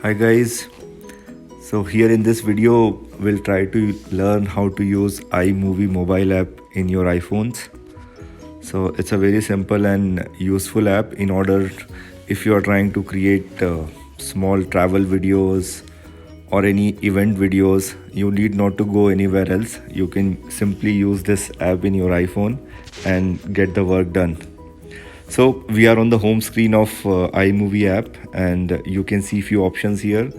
Hi guys, so here in this video we'll try to learn how to use iMovie mobile app in your iPhones. So it's a very simple and useful app in order if you are trying to create small travel videos or any event videos, you need not to go anywhere else. You can simply use this app in your iPhone and get the work done. So we are on the home screen of iMovie app, and you can see few options here.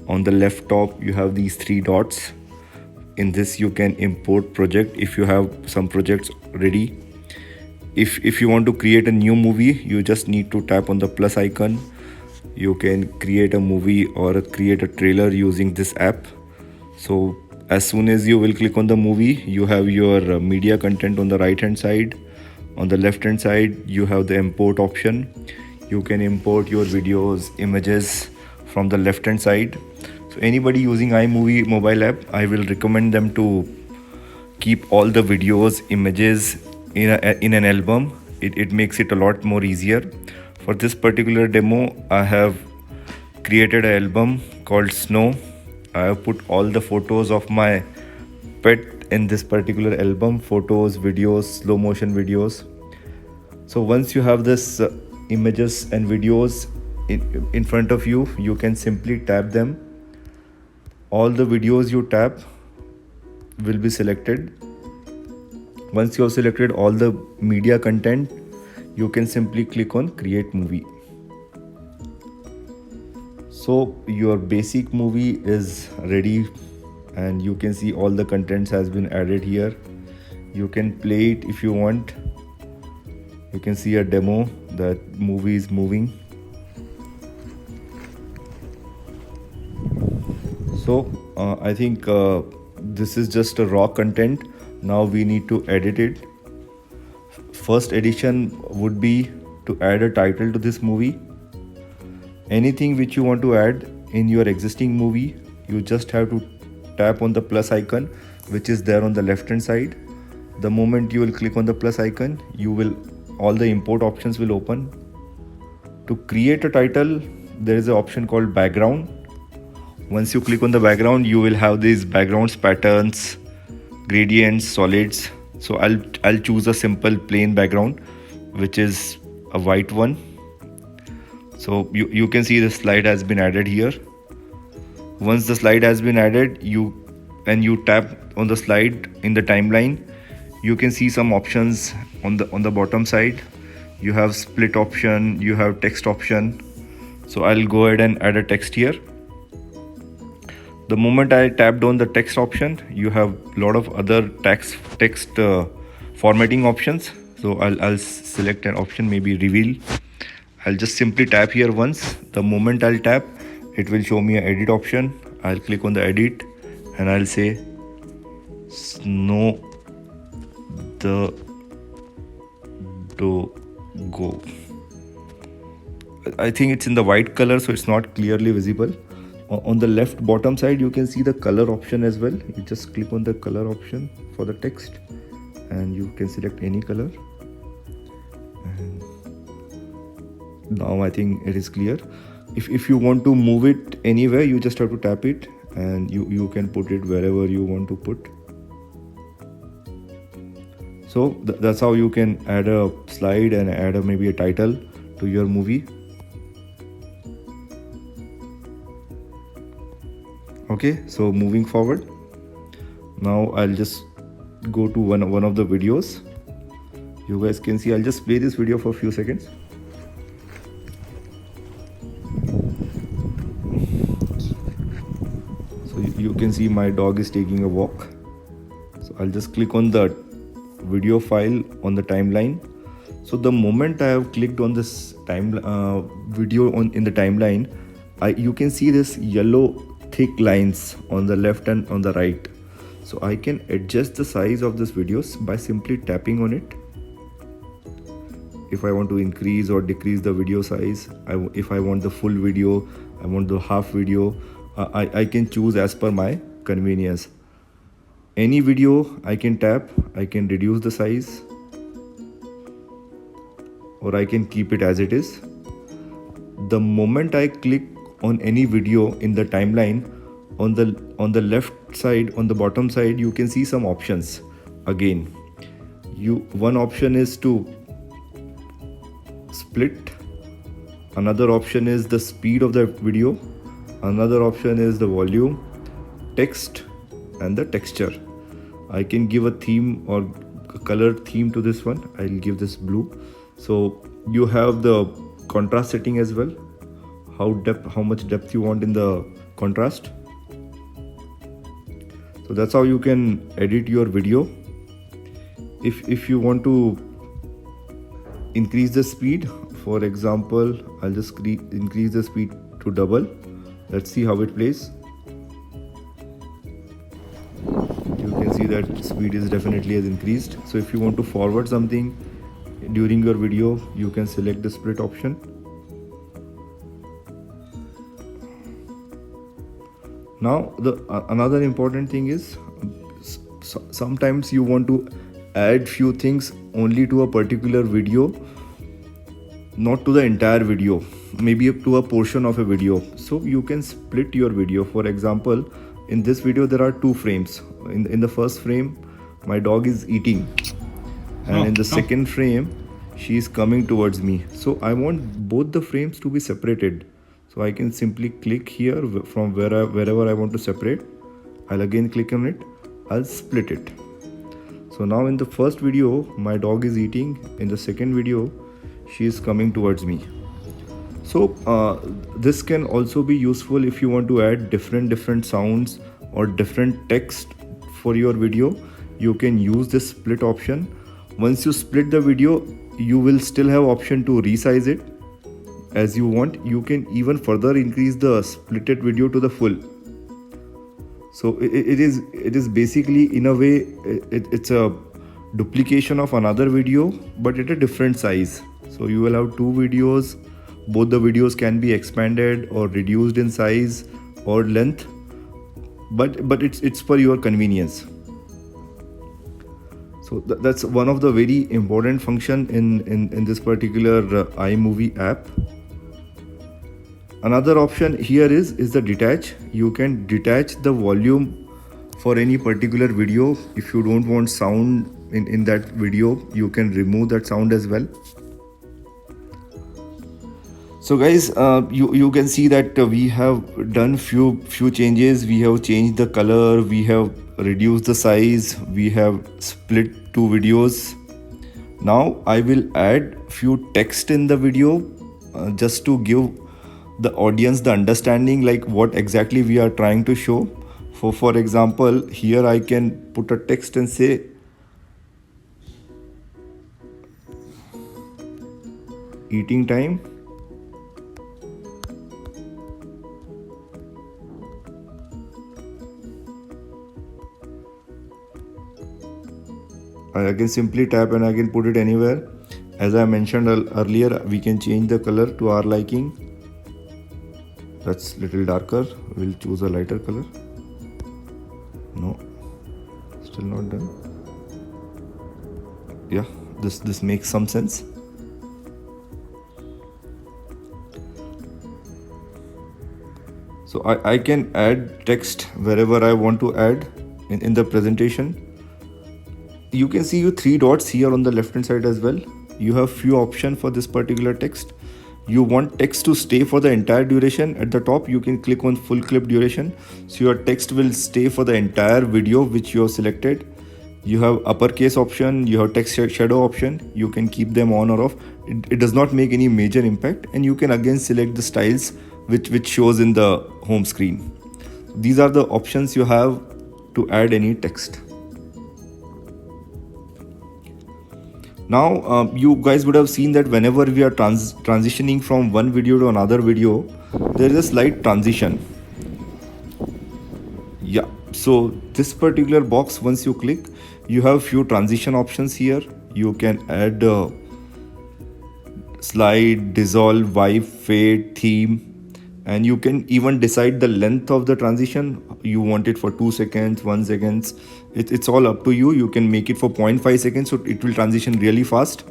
On the left top you have these three dots. In this you can import project if you have some projects ready. If you want to create a new movie, you just need to tap on the plus icon. You can create a movie or create a trailer using this app. So as soon as you will click on the movie, you have your media content on the right hand side. On the left hand side you have the import option. You can import your videos, images from the left hand side. So anybody using iMovie mobile app, I will recommend them to keep all the videos, images in an album. It makes it a lot more easier. For this particular demo, I have created an album called Snow. I have put all the photos of my pet in this particular album, photos, videos, slow motion videos. So once you have this images and videos in front of you, you can simply tap them. All the videos you tap will be selected. Once you have selected all the media content, you can simply click on create movie. So your basic movie is ready, and you can see all the contents has been added here. You can play it if you want. You can see a demo that movie is moving. So I think this is just a raw content. Now we need to edit it. First edition would be to add a title to this movie. Anything which you want to add in your existing movie, you just have to tap on the plus icon which is there on the left hand side. The moment you will click on the plus icon, all the import options will open. To create a title, there is an option called background. Once you click on the background, you will have these backgrounds, patterns, gradients, solids. So I'll choose a simple plain background, which is a white one. So you can see the slide has been added here. Once the slide has been added, you tap on the slide in the timeline, you can see some options on the bottom side. You have split option, you have text option. So I'll go ahead and add a text here. The moment I tapped on the text option, you have a lot of other text formatting options. So I'll select an option, maybe reveal. I'll just simply tap here once. The moment I'll tap, it will show me an edit option. I'll click on the edit and I'll say Snow the Go. I think it's in the white color, so it's not clearly visible. On the left bottom side, you can see the color option as well. You just click on the color option for the text and you can select any color. And now I think it is clear. If you want to move it anywhere, you just have to tap it and you can put it wherever you want to put. So that's how you can add a slide and add maybe a title to your movie. Okay, so moving forward, now I'll just go to one of the videos. You guys can see, I'll just play this video for a few seconds. So you can see my dog is taking a walk. So I'll just click on the video file on the timeline. So the moment I have clicked on this video in the timeline, you can see this yellow thick lines on the left and on the right. So I can adjust the size of this videos by simply tapping on it. If I want to increase or decrease the video size, if I want the full video, I want the half video, I can choose as per my convenience. Any video I can tap, I can reduce the size or I can keep it as it is. The moment I click on any video in the timeline, on the left side, on the bottom side, you can see some options. Again, one option is to split, another option is the speed of the video, another option is the volume, text, and the texture. I can give a theme or a color theme to this one. I'll give this blue. So you have the contrast setting as well, how much depth you want in the contrast. So that's how you can edit your video. If you want to increase the speed, for example, I'll just increase the speed to double. Let's see how it plays. You can see that speed is definitely has increased. So if you want to forward something during your video, you can select the split option. Now another important thing is, sometimes you want to add few things only to a particular video, not to the entire video, maybe to a portion of a video. So you can split your video. For example, in this video there are 2 frames. In the first frame, my dog is eating, and in the second frame, she is coming towards me. So I want both the frames to be separated. So I can simply click here from wherever I want to separate. I'll again click on it. I'll split it. So now in the first video, my dog is eating. In the second video, she is coming towards me. So this can also be useful if you want to add different sounds or different text for your video. You can use this split option. Once you split the video, you will still have option to resize it as you want. You can even further increase the splitted video to the full. So it is basically, in a way, it's a duplication of another video, but at a different size. So you will have 2 videos. Both the videos can be expanded or reduced in size or length, but it's for your convenience. So that's one of the very important function in this particular iMovie app. Another option here is the detach. You can detach the volume for any particular video. If you don't want sound in that video, you can remove that sound as well. So guys, you can see that we have done few changes. We have changed the color, we have reduced the size, we have split 2 videos. Now I will add few text in the video just to give the audience the understanding like what exactly we are trying to show. For example, here I can put a text and say eating time. I can simply tap and I can put it anywhere. As I mentioned earlier, we can change the color to our liking. That's little darker. We'll choose a lighter color. No, still not done. Yeah, this makes some sense. So I can add text wherever I want to add in the presentation. You can see your 3 dots here on the left hand side as well. You have few options for this particular text. You want text to stay for the entire duration. At the top, you can click on full clip duration. So your text will stay for the entire video which you have selected. You have uppercase option, you have text shadow option. You can keep them on or off. It does not make any major impact. And you can again select the styles which shows in the home screen. These are the options you have to add any text. Now you guys would have seen that whenever we are transitioning from one video to another video, there is a slight transition. Yeah, so this particular box, once you click, you have few transition options here. You can add slide, dissolve, wipe, fade, theme, and you can even decide the length of the transition. You want it for 2 seconds, 1 second. It's all up to you. You can make it for 0.5 seconds, so it will transition really fast.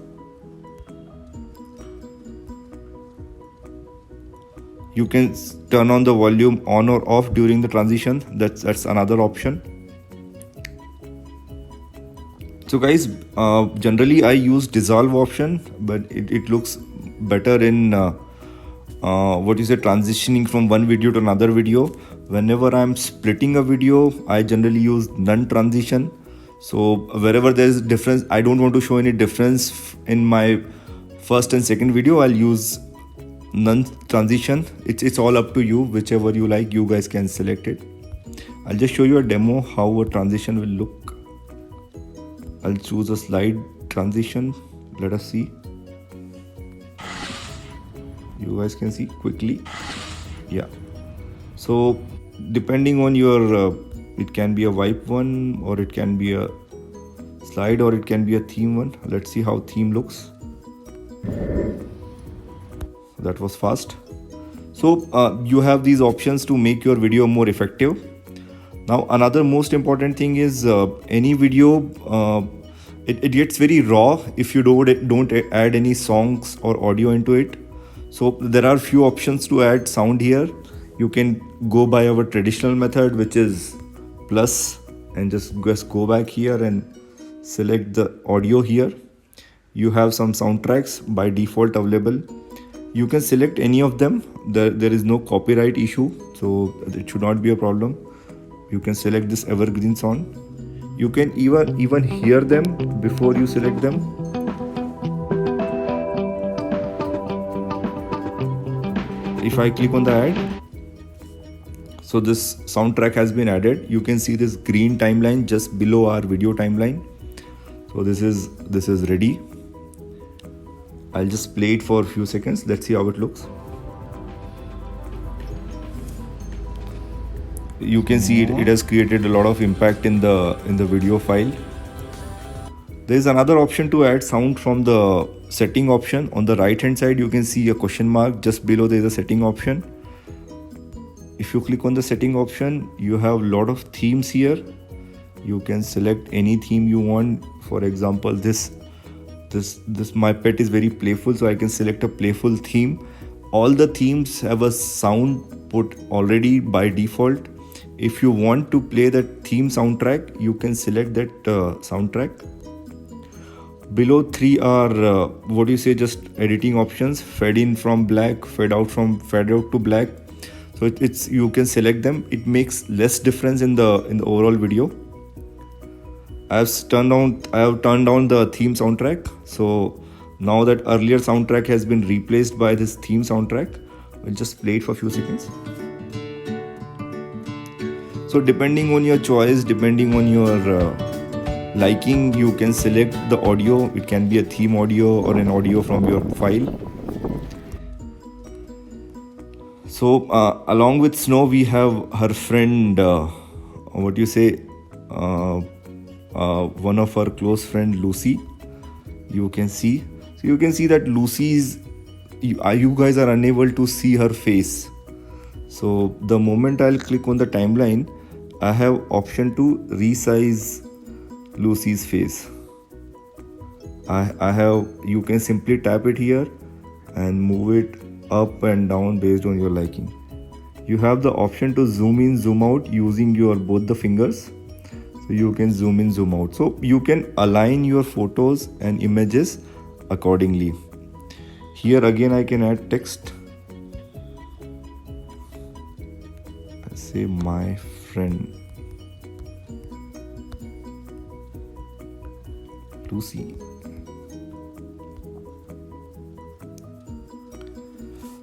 You can turn on the volume on or off during the transition. That's another option. So guys, generally I use dissolve option, but it looks better in transitioning from one video to another video. Whenever I'm splitting a video, I generally use none transition. So wherever there is difference, I don't want to show any difference in my first and second video, I'll use none transition. It's all up to you, whichever you like, you guys can select it. I'll just show you a demo how a transition will look. I'll choose a slide transition. Let us see. You guys can see quickly. Yeah. So depending on your, it can be a wipe one, or it can be a slide, or it can be a theme one. Let's see how theme looks. That was fast. So you have these options to make your video more effective. Now another most important thing is any video, it gets very raw if you don't add any songs or audio into it. So there are few options to add sound here. You can go by our traditional method, which is plus, and just go back here and select the audio here. You have some soundtracks by default available. You can select any of them. There is no copyright issue, so it should not be a problem. You can select this evergreen song. You can even hear them before you select them. If I click on the add, so this soundtrack has been added. You can see this green timeline just below our video timeline. So this is ready. I'll just play it for a few seconds. Let's see how it looks. You can see it has created a lot of impact in the video file. There is another option to add sound from the setting option. On the right hand side, you can see a question mark. Just below there is a setting option. If you click on the setting option, you have a lot of themes here. You can select any theme you want. For example, this my pet is very playful, so I can select a playful theme. All the themes have a sound put already by default. If you want to play that theme soundtrack, you can select that soundtrack. Below 3 are just editing options: fade in from black, fade out to black. So you can select them. It makes less difference in the overall video. I have turned down the theme soundtrack. So now that earlier soundtrack has been replaced by this theme soundtrack, we'll just play it for a few seconds. So depending on your choice, depending on your liking, you can select the audio. It can be a theme audio or an audio from your file. So along with Snow, we have her friend, one of her close friend, Lucy. You can see. So you can see that Lucy's, you guys are unable to see her face. So the moment I'll click on the timeline, I have option to resize Lucy's face. You can simply tap it here and move it up and down based on your liking. You have the option to zoom in, zoom out using both the fingers. So you can zoom in, zoom out. So you can align your photos and images accordingly. Here again I can add text. Let's say my friend Lucy.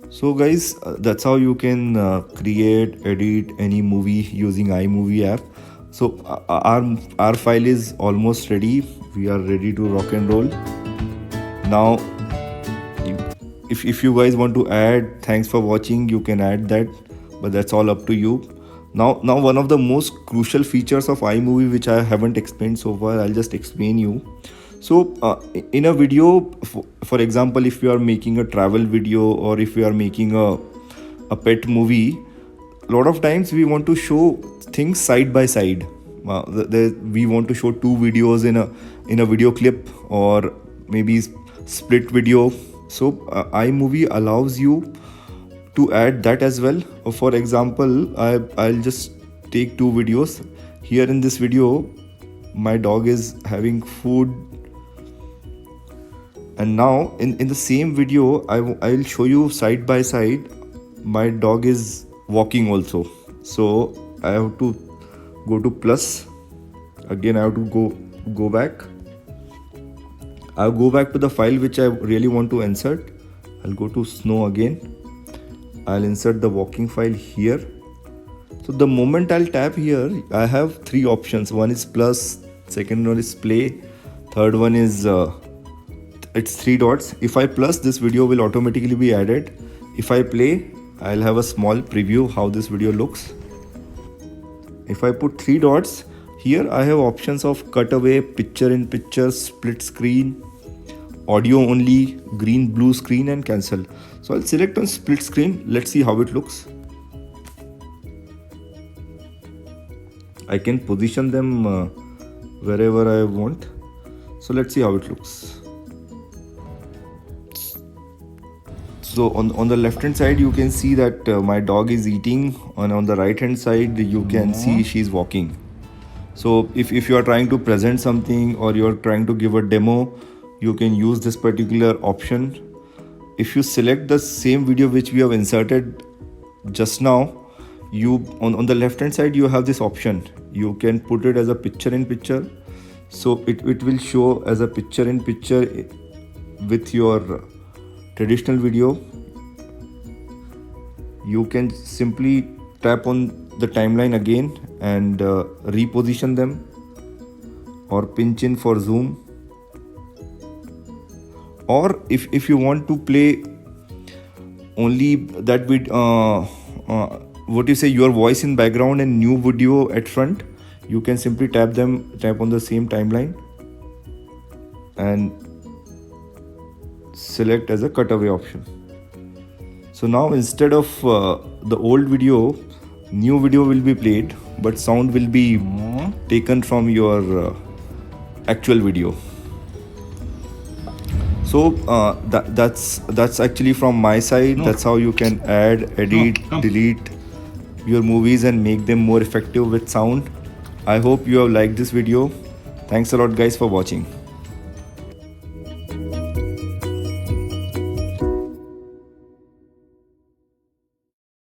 So guys, that's how you can create, edit any movie using iMovie app. So our file is almost ready. We are ready to rock and roll. Now, if you guys want to add, thanks for watching, you can add that, but that's all up to you. Now one of the most crucial features of iMovie, which I haven't explained so far, I'll just explain you. So in a video, for example, if you are making a travel video or if you are making a pet movie, a lot of times we want to show things side by side. We want to show two videos in a video clip, or maybe split video. So iMovie allows you to add that as well. For example, I'll just take two videos. Here in this video, my dog is having food, and now in the same video I'll show you side by side my dog is walking also. So I have to go to plus, again I have to go back. I'll go back to the file which I really want to insert. I'll go to snow again. I'll insert the walking file here. So the moment I'll tap here, I have three options. One is plus, second one is play, third one is it's three dots. If I plus, this video will automatically be added. If I play, I'll have a small preview how this video looks. If I put three dots, here I have options of cutaway, picture in picture, split screen, audio only, green blue screen, and cancel. So I'll select on split screen. Let's see how it looks. I can position them wherever I want. So let's see how it looks. So on the left hand side you can see that my dog is eating, and on the right hand side you can see she's walking. So if you are trying to present something or you are trying to give a demo, you can use this particular option. If you select the same video which we have inserted just now, you on the left hand side you have this option. You can put it as a picture in picture, so it will show as a picture in picture with your traditional video. You can simply tap on the timeline again and reposition them, or pinch in for zoom. Or if you want to play only that with what you say, your voice in background and new video at front, you can simply tap on the same timeline and select as a cutaway option. So now instead of the old video, new video will be played, but sound will be taken from your actual video. So that's actually from my side. That's how you can add, edit, delete your movies and make them more effective with sound. I hope you have liked this video. Thanks a lot guys for watching.